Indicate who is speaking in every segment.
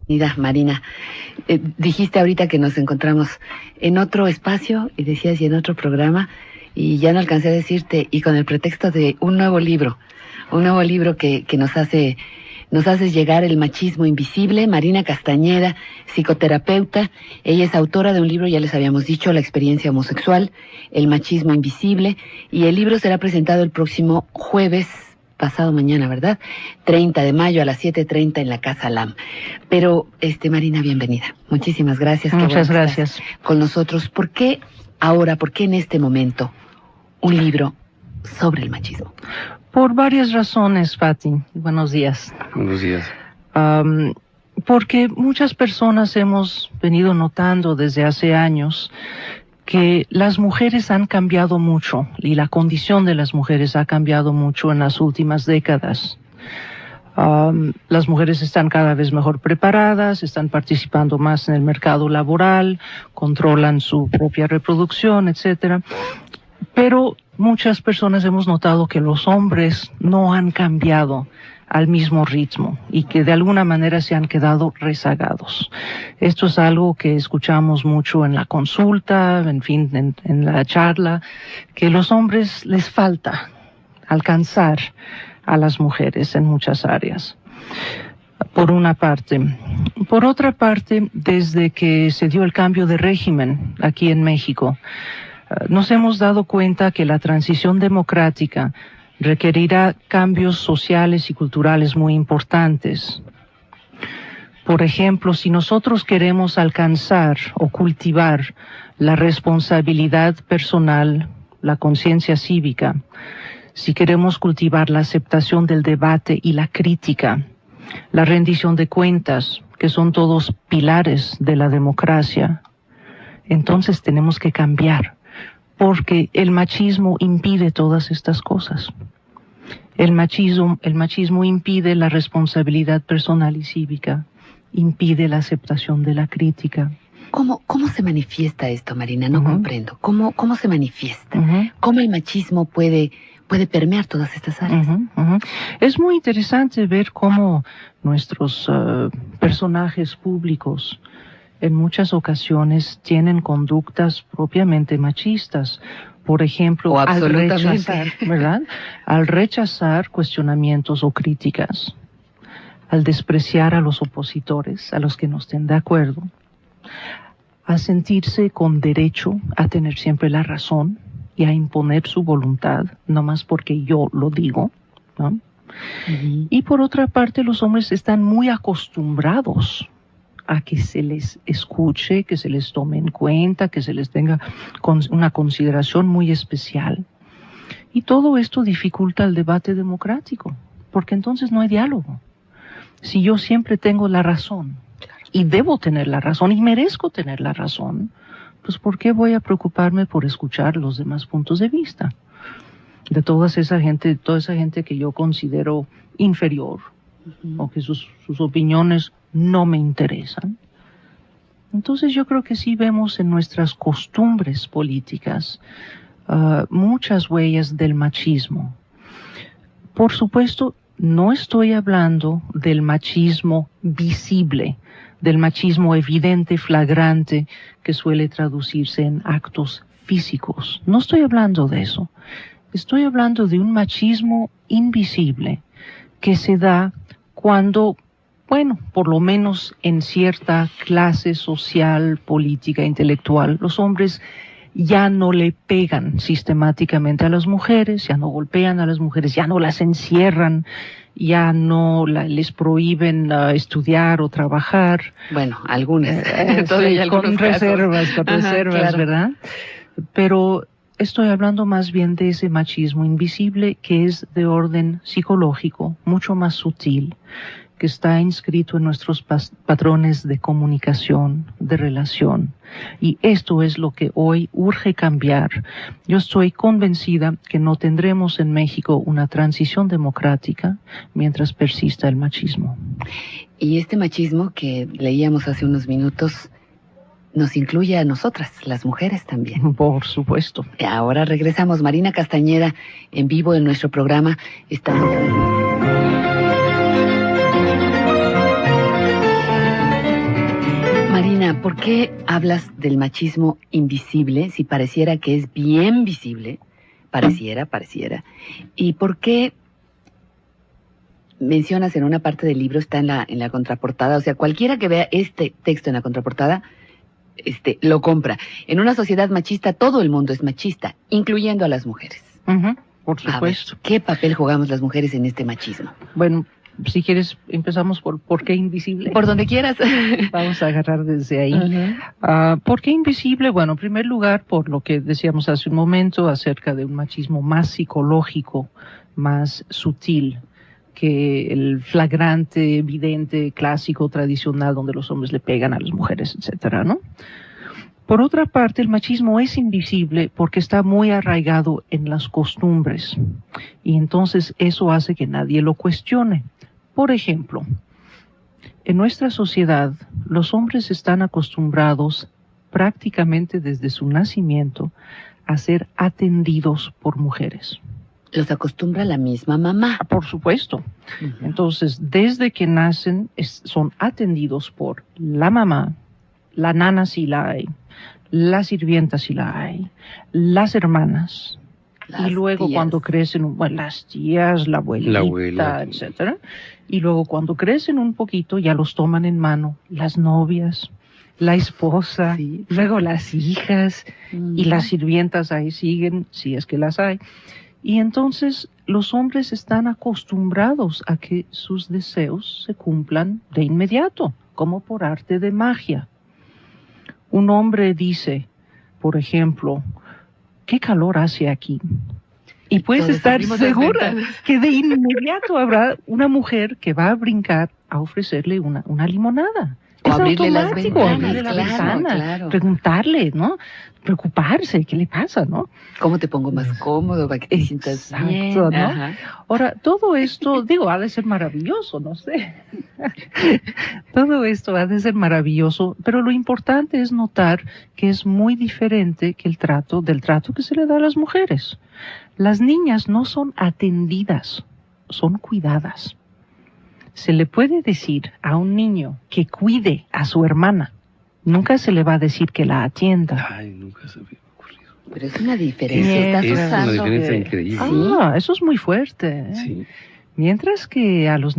Speaker 1: Mira, Marina, dijiste ahorita que nos encontramos en otro espacio y decías y en otro programa y ya no alcancé a decirte y con el pretexto de un nuevo libro que nos hace llegar El machismo invisible. Marina Castañeda, psicoterapeuta, ella es autora de un libro, ya les habíamos dicho, La experiencia homosexual, El machismo invisible, y el libro será presentado el próximo jueves, pasado mañana, ¿verdad? 30 de mayo a las 7:30 en la Casa LAM. Pero, Marina, bienvenida. Muchísimas gracias.
Speaker 2: Muchas gracias.
Speaker 1: Con nosotros. ¿Por qué ahora, por qué en este momento un libro sobre el machismo?
Speaker 2: Por varias razones, Fati. Buenos días.
Speaker 3: Buenos días.
Speaker 2: Porque muchas personas hemos venido notando desde hace años que las mujeres han cambiado mucho y la condición de las mujeres ha cambiado mucho en las últimas décadas. Las mujeres están cada vez mejor preparadas, están participando más en el mercado laboral, controlan su propia reproducción, etcétera. Pero muchas personas hemos notado que los hombres no han cambiado al mismo ritmo y que de alguna manera se han quedado rezagados. Esto es algo que escuchamos mucho en la consulta, en fin, en la charla, que los hombres les falta alcanzar a las mujeres en muchas áreas. Por una parte. Por otra parte, desde que se dio el cambio de régimen aquí en México, nos hemos dado cuenta que la transición democrática requerirá cambios sociales y culturales muy importantes. Por ejemplo, si nosotros queremos alcanzar o cultivar la responsabilidad personal, la conciencia cívica, si queremos cultivar la aceptación del debate y la crítica, la rendición de cuentas, que son todos pilares de la democracia, entonces tenemos que cambiar, porque el machismo impide todas estas cosas. El machismo impide la responsabilidad personal y cívica, impide la aceptación de la crítica.
Speaker 1: ¿Cómo se manifiesta esto, Marina? No comprendo. ¿Cómo se manifiesta? ¿Cómo el machismo puede permear todas estas áreas?
Speaker 2: Es muy interesante ver cómo nuestros personajes públicos en muchas ocasiones tienen conductas propiamente machistas. Por ejemplo, al rechazar cuestionamientos o críticas, al despreciar a los opositores, a los que no estén de acuerdo, a sentirse con derecho a tener siempre la razón y a imponer su voluntad, no más porque yo lo digo, ¿no? Y por otra parte, los hombres están muy acostumbrados a que se les escuche, que se les tome en cuenta, que se les tenga una consideración muy especial. Y todo esto dificulta el debate democrático, porque entonces no hay diálogo. Si yo siempre tengo la razón, y debo tener la razón, y merezco tener la razón, pues ¿por qué voy a preocuparme por escuchar los demás puntos de vista? De toda esa gente que yo considero inferior, o que sus opiniones no me interesan. Entonces yo creo que sí vemos en nuestras costumbres políticas muchas huellas del machismo. Por supuesto, no estoy hablando del machismo visible, del machismo evidente, flagrante, que suele traducirse en actos físicos. No estoy hablando de eso. Estoy hablando de un machismo invisible que se da cuando, bueno, por lo menos en cierta clase social, política, intelectual, los hombres ya no le pegan sistemáticamente a las mujeres, ya no golpean a las mujeres, ya no las encierran, ya no les prohíben estudiar o trabajar.
Speaker 1: Bueno, algunas.
Speaker 2: Con reservas, claro. ¿Verdad? Pero estoy hablando más bien de ese machismo invisible que es de orden psicológico, mucho más sutil, que está inscrito en nuestros patrones de comunicación, de relación. Y esto es lo que hoy urge cambiar. Yo estoy convencida que no tendremos en México una transición democrática mientras persista el machismo.
Speaker 1: Y este machismo que leíamos hace unos minutos nos incluye a nosotras, las mujeres también.
Speaker 2: Por supuesto.
Speaker 1: Ahora regresamos. Marina Castañeda, en vivo en nuestro programa. Estamos... ¿Por qué hablas del machismo invisible si pareciera que es bien visible? Pareciera. ¿Y por qué mencionas en una parte del libro, está en la contraportada? O sea, cualquiera que vea este texto en la contraportada, lo compra. En una sociedad machista, todo el mundo es machista, incluyendo a las mujeres.
Speaker 2: Por supuesto.
Speaker 1: A ver, ¿qué papel jugamos las mujeres en este machismo?
Speaker 2: Bueno, si quieres, empezamos por qué invisible.
Speaker 1: Por donde quieras.
Speaker 2: Vamos a agarrar desde ahí. ¿Por qué invisible? Bueno, en primer lugar, por lo que decíamos hace un momento acerca de un machismo más psicológico, más sutil que el flagrante, evidente, clásico, tradicional, donde los hombres le pegan a las mujeres, etcétera, ¿no? Por otra parte, el machismo es invisible porque está muy arraigado en las costumbres, y entonces eso hace que nadie lo cuestione. Por ejemplo, en nuestra sociedad, los hombres están acostumbrados prácticamente desde su nacimiento a ser atendidos por mujeres.
Speaker 1: Los acostumbra la misma mamá.
Speaker 2: Por supuesto. Entonces, desde que nacen, son atendidos por la mamá, la nana si la hay, la sirvienta si la hay, las hermanas, y luego tías. Cuando crecen, bueno, las tías, la abuela, etcétera. Y luego cuando crecen un poquito, ya los toman en mano las novias, la esposa, sí. Luego las hijas, y las sirvientas ahí siguen, si es que las hay. Y entonces los hombres están acostumbrados a que sus deseos se cumplan de inmediato, como por arte de magia. Un hombre dice, por ejemplo, ¿qué calor hace aquí? Y puedes estar segura que de inmediato habrá una mujer que va a brincar a ofrecerle una limonada.
Speaker 1: O es abrirle las ventanas,
Speaker 2: abrirle la ventana, preguntarle, ¿no? Preocuparse, ¿qué le pasa, no?
Speaker 1: ¿Cómo te pongo más cómodo para que te sientas bien?
Speaker 2: ¿No? Ajá. Ahora, todo esto, ha de ser maravilloso, no sé. Todo esto ha de ser maravilloso, pero lo importante es notar que es muy diferente que del trato que se le da a las mujeres. Las niñas no son atendidas, son cuidadas. Se le puede decir a un niño que cuide a su hermana. Nunca se le va a decir que la atienda.
Speaker 3: Ay, nunca se me había ocurrido.
Speaker 1: Pero es una diferencia.
Speaker 3: Es una diferencia increíble.
Speaker 2: Eso es muy fuerte.
Speaker 3: Sí.
Speaker 2: Mientras que a las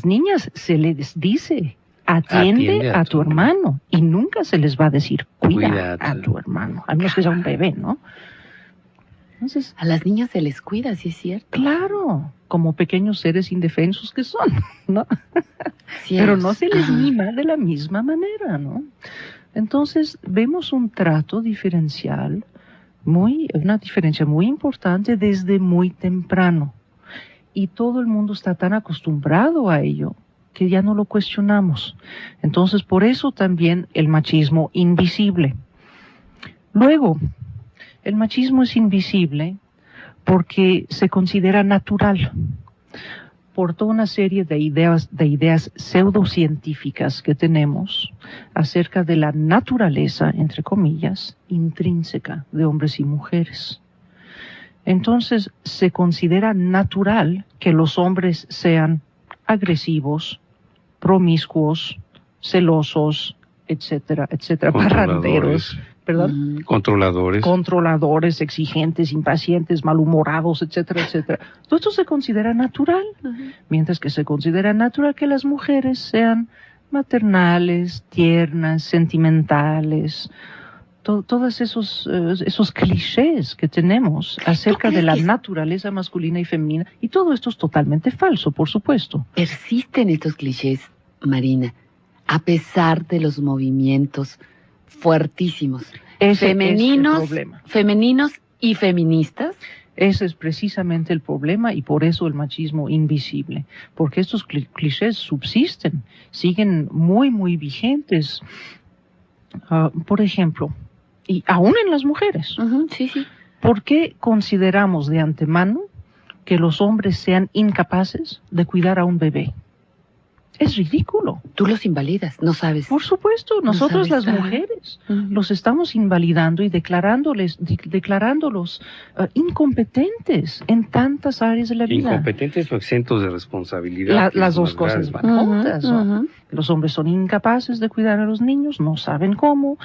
Speaker 2: niñas se les dice, atiende a tu hermano. Y nunca se les va a decir, cuida a tu hermano. A menos que sea un bebé, ¿no? Entonces,
Speaker 1: a las niñas se les cuida, sí es cierto.
Speaker 2: Claro, como pequeños seres indefensos que son, ¿no? Pero no se les mima de la misma manera, ¿no? Entonces, vemos un trato diferencial, una diferencia muy importante desde muy temprano. Y todo el mundo está tan acostumbrado a ello que ya no lo cuestionamos. Entonces, por eso también el machismo invisible. Luego, el machismo es invisible porque se considera natural por toda una serie de ideas pseudocientíficas que tenemos acerca de la naturaleza, entre comillas, intrínseca de hombres y mujeres. Entonces, se considera natural que los hombres sean agresivos, promiscuos, celosos, etcétera, parranderos. ¿Perdón? Controladores, exigentes, impacientes, malhumorados, etcétera. Todo esto se considera natural, mientras que se considera natural que las mujeres sean maternales, tiernas, sentimentales, todos esos clichés que tenemos acerca de la naturaleza masculina y femenina, y todo esto es totalmente falso, por supuesto.
Speaker 1: Persisten estos clichés, Marina, a pesar de los movimientos fuertísimos, femeninos y feministas.
Speaker 2: Ese es precisamente el problema, y por eso el machismo invisible, porque estos clichés subsisten, siguen muy, muy vigentes. Por ejemplo, y aún en las mujeres.
Speaker 1: Sí.
Speaker 2: ¿Por qué consideramos de antemano que los hombres sean incapaces de cuidar a un bebé? Es ridículo.
Speaker 1: tú los invalidas, no sabes.
Speaker 2: Por supuesto, nosotros
Speaker 1: sabes,
Speaker 2: las mujeres los estamos invalidando y declarándolos incompetentes en tantas áreas de la vida.
Speaker 3: Incompetentes o exentos de responsabilidad.
Speaker 2: Las dos cosas van juntas, ¿no? Los hombres son incapaces de cuidar a los niños, no saben cómo,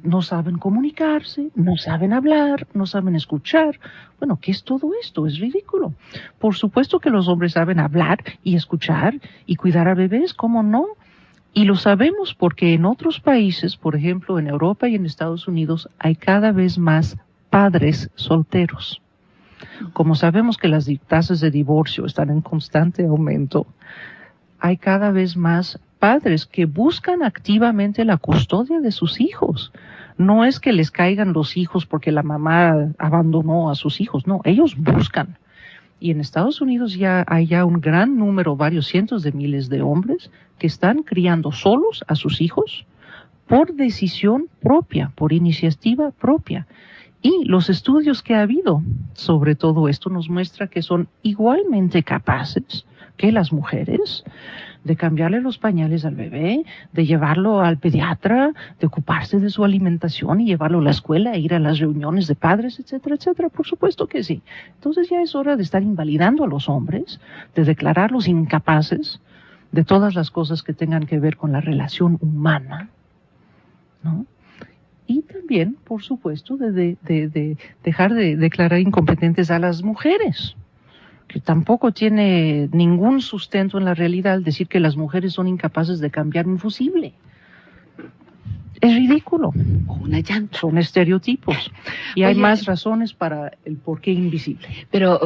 Speaker 2: no saben comunicarse, no saben hablar, no saben escuchar. Bueno, ¿qué es todo esto? Es ridículo. Por supuesto que los hombres saben hablar y escuchar y cuidar a bebés, ¿cómo no? Y lo sabemos porque en otros países, por ejemplo en Europa y en Estados Unidos, hay cada vez más padres solteros. Como sabemos que las tasas de divorcio están en constante aumento, hay cada vez más padres que buscan activamente la custodia de sus hijos. No es que les caigan los hijos porque la mamá abandonó a sus hijos, no, ellos buscan. Y en Estados Unidos hay un gran número, varios cientos de miles de hombres que están criando solos a sus hijos por decisión propia, por iniciativa propia. Y los estudios que ha habido sobre todo esto nos muestra que son igualmente capaces que las mujeres de cambiarle los pañales al bebé, de llevarlo al pediatra, de ocuparse de su alimentación y llevarlo a la escuela, ir a las reuniones de padres, etcétera, etcétera. Por supuesto que sí. Entonces ya es hora de estar invalidando a los hombres, de declararlos incapaces de todas las cosas que tengan que ver con la relación humana, ¿no? Y también, por supuesto, de dejar de declarar incompetentes a las mujeres, que tampoco tiene ningún sustento en la realidad al decir que las mujeres son incapaces de cambiar un fusible. Es ridículo.
Speaker 1: O una llanta.
Speaker 2: Son estereotipos. Y hay más razones para el porqué invisible.
Speaker 1: Pero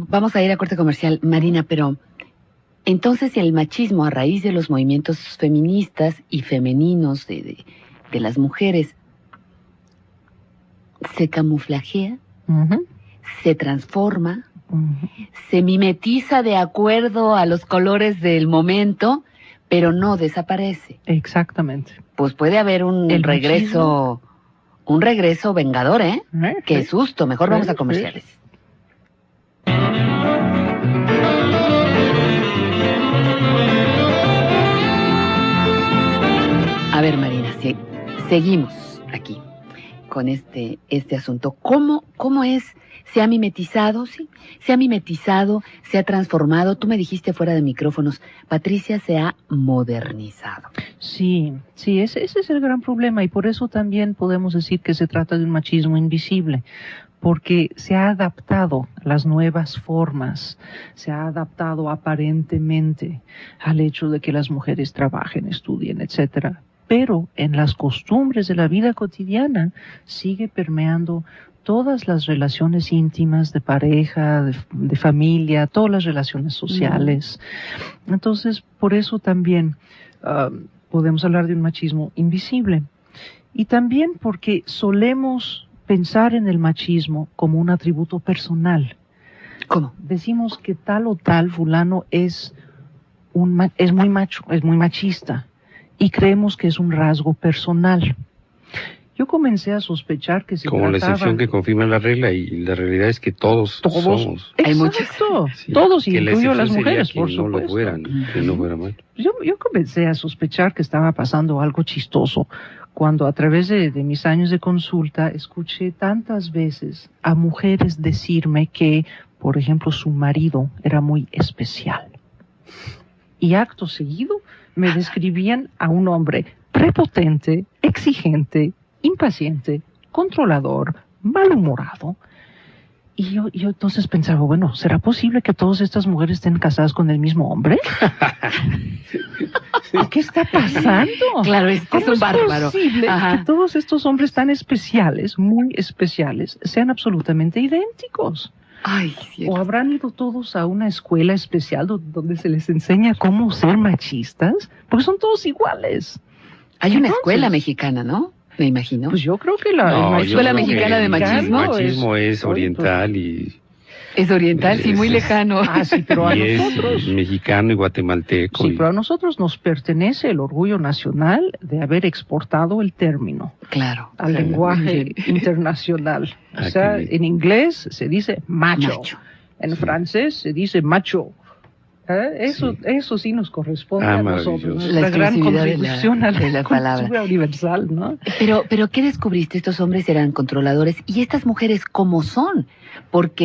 Speaker 1: vamos a ir a corte comercial, Marina, pero entonces el machismo a raíz de los movimientos feministas y femeninos de las mujeres se camuflajea, se transforma, se mimetiza de acuerdo a los colores del momento, pero no desaparece.
Speaker 2: Exactamente.
Speaker 1: Pues puede haber un regreso vengador, ¿eh? Qué susto, mejor vamos a comerciales. A ver, Marina, seguimos aquí con este asunto. ¿Cómo es? ¿Se ha mimetizado? Sí, se ha mimetizado, se ha transformado. Tú me dijiste fuera de micrófonos, Patricia se ha modernizado.
Speaker 2: Sí, ese es el gran problema y por eso también podemos decir que se trata de un machismo invisible, porque se ha adaptado a las nuevas formas, se ha adaptado aparentemente al hecho de que las mujeres trabajen, estudien, etcétera. Pero en las costumbres de la vida cotidiana sigue permeando todas las relaciones íntimas de pareja, de familia, todas las relaciones sociales. Entonces, por eso también podemos hablar de un machismo invisible. Y también porque solemos pensar en el machismo como un atributo personal.
Speaker 1: ¿Cómo?
Speaker 2: Decimos que tal o tal fulano es muy macho, es muy machista. Y creemos que es un rasgo personal. Yo comencé a sospechar que se
Speaker 3: como
Speaker 2: trataba...
Speaker 3: la excepción que confirma la regla, y la realidad es que todos somos.
Speaker 2: Hay muchos. Sí, todos, incluyo las mujeres, por supuesto.
Speaker 3: No lo fueran, que no fuera mal.
Speaker 2: Yo comencé a sospechar que estaba pasando algo chistoso cuando a través de mis años de consulta escuché tantas veces a mujeres decirme que, por ejemplo, su marido era muy especial. Y acto seguido me describían a un hombre prepotente, exigente, impaciente, controlador, malhumorado. Y yo entonces pensaba, bueno, ¿será posible que todas estas mujeres estén casadas con el mismo hombre? ¿Qué está pasando?
Speaker 1: Claro, es un bárbaro.
Speaker 2: ¿Cómo es posible que todos estos hombres tan especiales, muy especiales, sean absolutamente idénticos?
Speaker 1: Ay, sí.
Speaker 2: ¿O habrán ido todos a una escuela especial donde se les enseña cómo ser machistas? Porque son todos iguales.
Speaker 1: Hay una escuela mexicana, ¿no? Me imagino.
Speaker 2: Pues yo creo que la
Speaker 1: escuela mexicana de machismo.
Speaker 3: El machismo es oriental y...
Speaker 1: Es oriental, sí, muy lejano.
Speaker 2: Sí, pero a nosotros...
Speaker 3: es mexicano y guatemalteco.
Speaker 2: Sí, pero a nosotros nos pertenece el orgullo nacional de haber exportado el término.
Speaker 1: Claro.
Speaker 2: Al lenguaje internacional. O sea, en inglés se dice macho. En francés se dice macho. Eso sí nos corresponde a nosotros.
Speaker 3: maravilloso.
Speaker 1: La
Speaker 2: La gran
Speaker 1: exclusividad de
Speaker 2: contribución
Speaker 1: la-
Speaker 2: a la
Speaker 1: de la palabra.
Speaker 2: cultura universal, ¿no?
Speaker 1: Pero ¿qué descubriste? Estos hombres eran controladores y estas mujeres, ¿cómo son? Porque